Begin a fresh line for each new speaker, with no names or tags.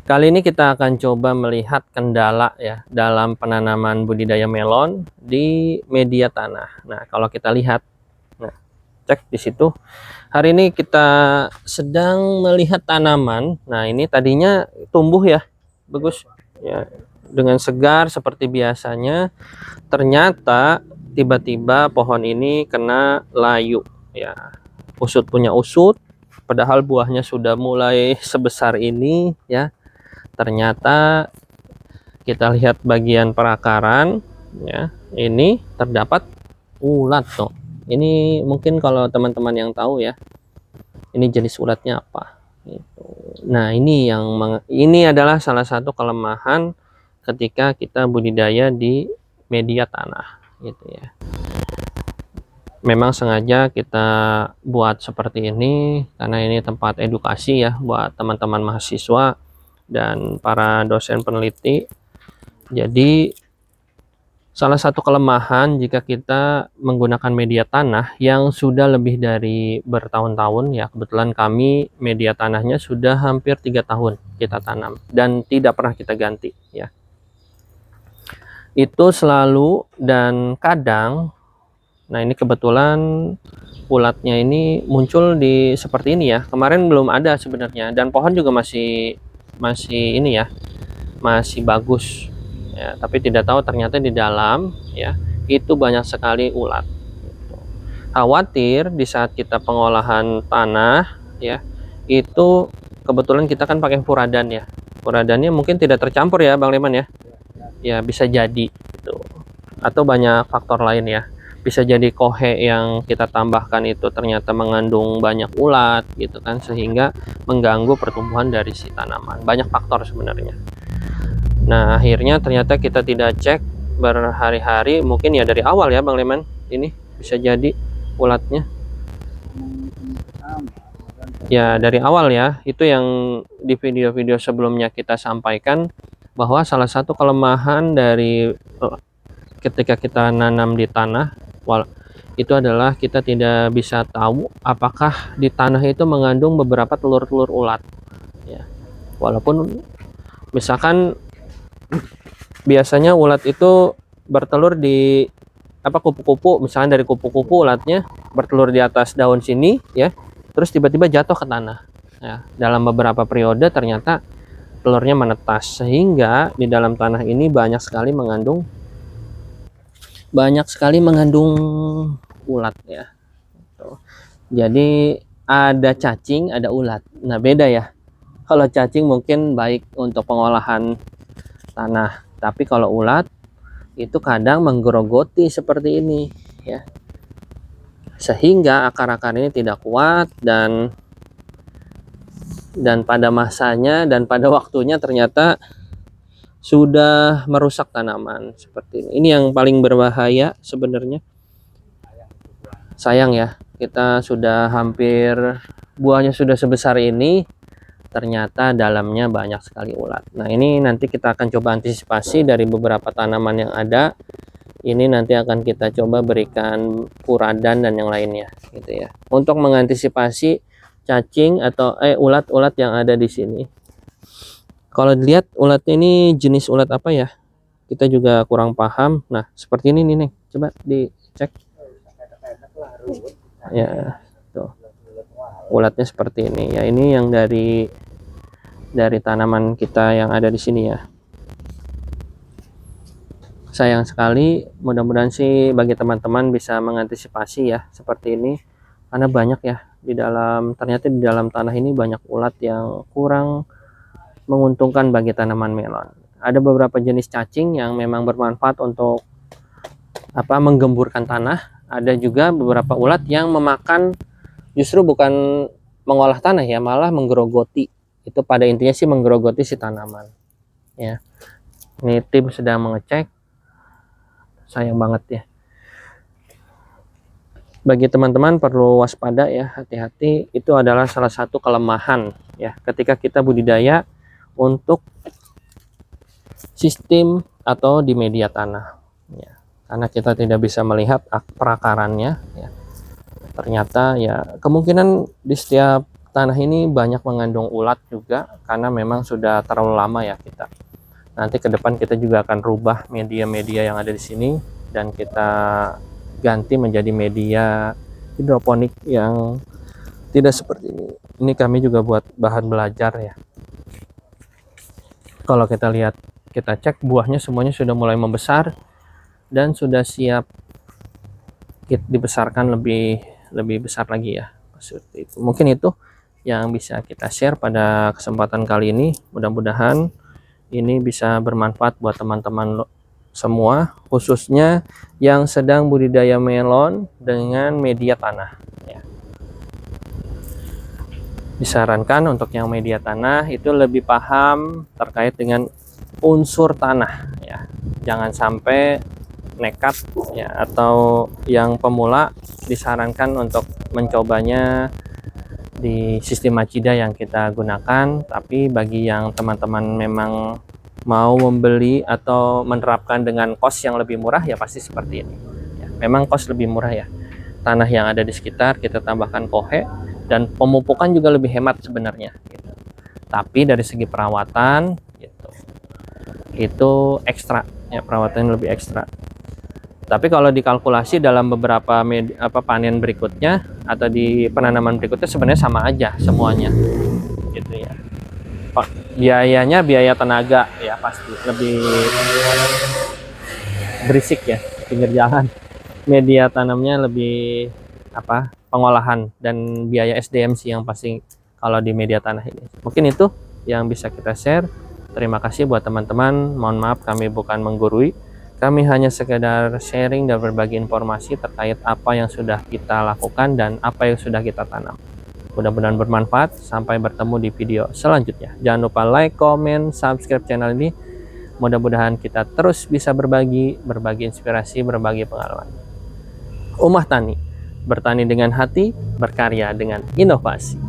Kali ini kita akan coba melihat kendala ya dalam penanaman budidaya melon di media tanah. Nah, kalau kita lihat, nah, cek di situ. Hari ini kita sedang melihat tanaman. Nah, ini tadinya tumbuh ya, bagus ya, dengan segar seperti biasanya. Ternyata tiba-tiba pohon ini kena layu ya. Usut punya usut, padahal buahnya sudah mulai sebesar ini ya. Ternyata kita lihat bagian perakaran ya, ini terdapat ulat tuh. Ini mungkin kalau teman-teman yang tahu ya, ini jenis ulatnya apa gitu. Nah, ini adalah salah satu kelemahan ketika kita budidaya di media tanah gitu ya. Memang sengaja kita buat seperti ini karena ini tempat edukasi ya buat teman-teman mahasiswa dan para dosen peneliti. Jadi salah satu kelemahan jika kita menggunakan media tanah yang sudah lebih dari bertahun-tahun ya, kebetulan kami media tanahnya sudah hampir 3 tahun kita tanam dan tidak pernah kita ganti ya. Itu selalu dan kadang, nah ini kebetulan ulatnya ini muncul di seperti ini ya. Kemarin belum ada sebenarnya dan pohon juga masih ini ya, masih bagus ya, tapi tidak tahu ternyata di dalam ya itu banyak sekali ulat. Khawatir di saat kita pengolahan tanah ya, itu kebetulan kita kan pakai furadan ya, furadannya mungkin tidak tercampur ya Bang Leman ya, ya bisa jadi gitu, atau banyak faktor lain ya, bisa jadi kohe yang kita tambahkan itu ternyata mengandung banyak ulat gitu kan, sehingga mengganggu pertumbuhan dari si tanaman. Banyak faktor sebenarnya. Nah, akhirnya ternyata kita tidak cek berhari-hari, mungkin ya dari awal ya Bang Leman, ini bisa jadi ulatnya. Ya dari awal ya, itu yang di video-video sebelumnya kita sampaikan bahwa salah satu kelemahan dari ketika kita nanam di tanah itu adalah kita tidak bisa tahu apakah di tanah itu mengandung beberapa telur-telur ulat ya. Walaupun misalkan biasanya ulat itu bertelur di kupu-kupu, misalnya dari kupu-kupu ulatnya bertelur di atas daun sini ya, terus tiba-tiba jatuh ke tanah ya. Dalam beberapa periode ternyata telurnya menetas, sehingga di dalam tanah ini banyak sekali mengandung ulat ya. Jadi ada cacing, ada ulat. Nah, beda ya. Kalau cacing mungkin baik untuk pengolahan tanah, tapi kalau ulat itu kadang menggerogoti seperti ini ya, sehingga akar-akar ini tidak kuat dan pada masanya dan pada waktunya ternyata sudah merusak tanaman seperti ini. Ini yang paling berbahaya sebenarnya. Sayang ya, kita sudah hampir, buahnya sudah sebesar ini, ternyata dalamnya banyak sekali ulat. Nah, ini nanti kita akan coba antisipasi dari beberapa tanaman yang ada. Ini nanti akan kita coba berikan furadan dan yang lainnya gitu ya, untuk mengantisipasi cacing atau ulat-ulat yang ada di sini. Kalau dilihat ulatnya ini jenis ulat apa ya, kita juga kurang paham. Nah, seperti ini nih, coba dicek ya, tuh ulatnya seperti ini ya. Ini yang dari tanaman kita yang ada di sini ya. Sayang sekali, mudah-mudahan sih bagi teman-teman bisa mengantisipasi ya seperti ini, karena banyak ya ternyata di dalam tanah ini banyak ulat yang kurang menguntungkan bagi tanaman melon. Ada beberapa jenis cacing yang memang bermanfaat untuk menggemburkan tanah. Ada juga beberapa ulat yang memakan, justru bukan mengolah tanah ya, malah menggerogoti. Itu pada intinya sih menggerogoti si tanaman ya. Ini tim sedang mengecek. Sayang banget ya. Bagi teman-teman perlu waspada ya, hati-hati. Itu adalah salah satu kelemahan ya ketika kita budidaya untuk sistem atau di media tanah ya, karena kita tidak bisa melihat perakarannya ya. Ternyata ya kemungkinan di setiap tanah ini banyak mengandung ulat juga, karena memang sudah terlalu lama ya kita. Nanti ke depan kita juga akan rubah media-media yang ada di sini, dan kita ganti menjadi media hidroponik yang tidak seperti ini. Ini kami juga buat bahan belajar ya. Kalau kita lihat, kita cek buahnya semuanya sudah mulai membesar dan sudah siap dibesarkan lebih besar lagi ya. Seperti itu. Mungkin itu yang bisa kita share pada kesempatan kali ini. Mudah-mudahan ini bisa bermanfaat buat teman-teman semua, khususnya yang sedang budidaya melon dengan media tanah ya. Disarankan untuk yang media tanah itu lebih paham terkait dengan unsur tanah ya. Jangan sampai nekat ya, atau yang pemula disarankan untuk mencobanya di sistem Macida yang kita gunakan. Tapi bagi yang teman-teman memang mau membeli atau menerapkan dengan kos yang lebih murah, ya pasti seperti ini ya. Memang kos lebih murah ya, tanah yang ada di sekitar kita tambahkan kohe, dan pemupukan juga lebih hemat sebenarnya gitu. Tapi dari segi perawatan gitu, itu ekstra ya, perawatan lebih ekstra. Tapi kalau dikalkulasi dalam beberapa panen berikutnya atau di penanaman berikutnya, sebenarnya sama aja semuanya gitu ya. Biayanya biaya tenaga ya, pasti lebih berisik ya pinggir jalan. Media tanamnya lebih pengolahan dan biaya SDM sih yang pasti kalau di media tanah ini. Mungkin itu yang bisa kita share. Terima kasih buat teman-teman. Mohon maaf kami bukan menggurui. Kami hanya sekedar sharing dan berbagi informasi terkait apa yang sudah kita lakukan dan apa yang sudah kita tanam. Mudah-mudahan bermanfaat. Sampai bertemu di video selanjutnya. Jangan lupa like, comment, subscribe channel ini. Mudah-mudahan kita terus bisa berbagi inspirasi, berbagi pengalaman. Ummah Tani, bertani dengan hati, berkarya dengan inovasi.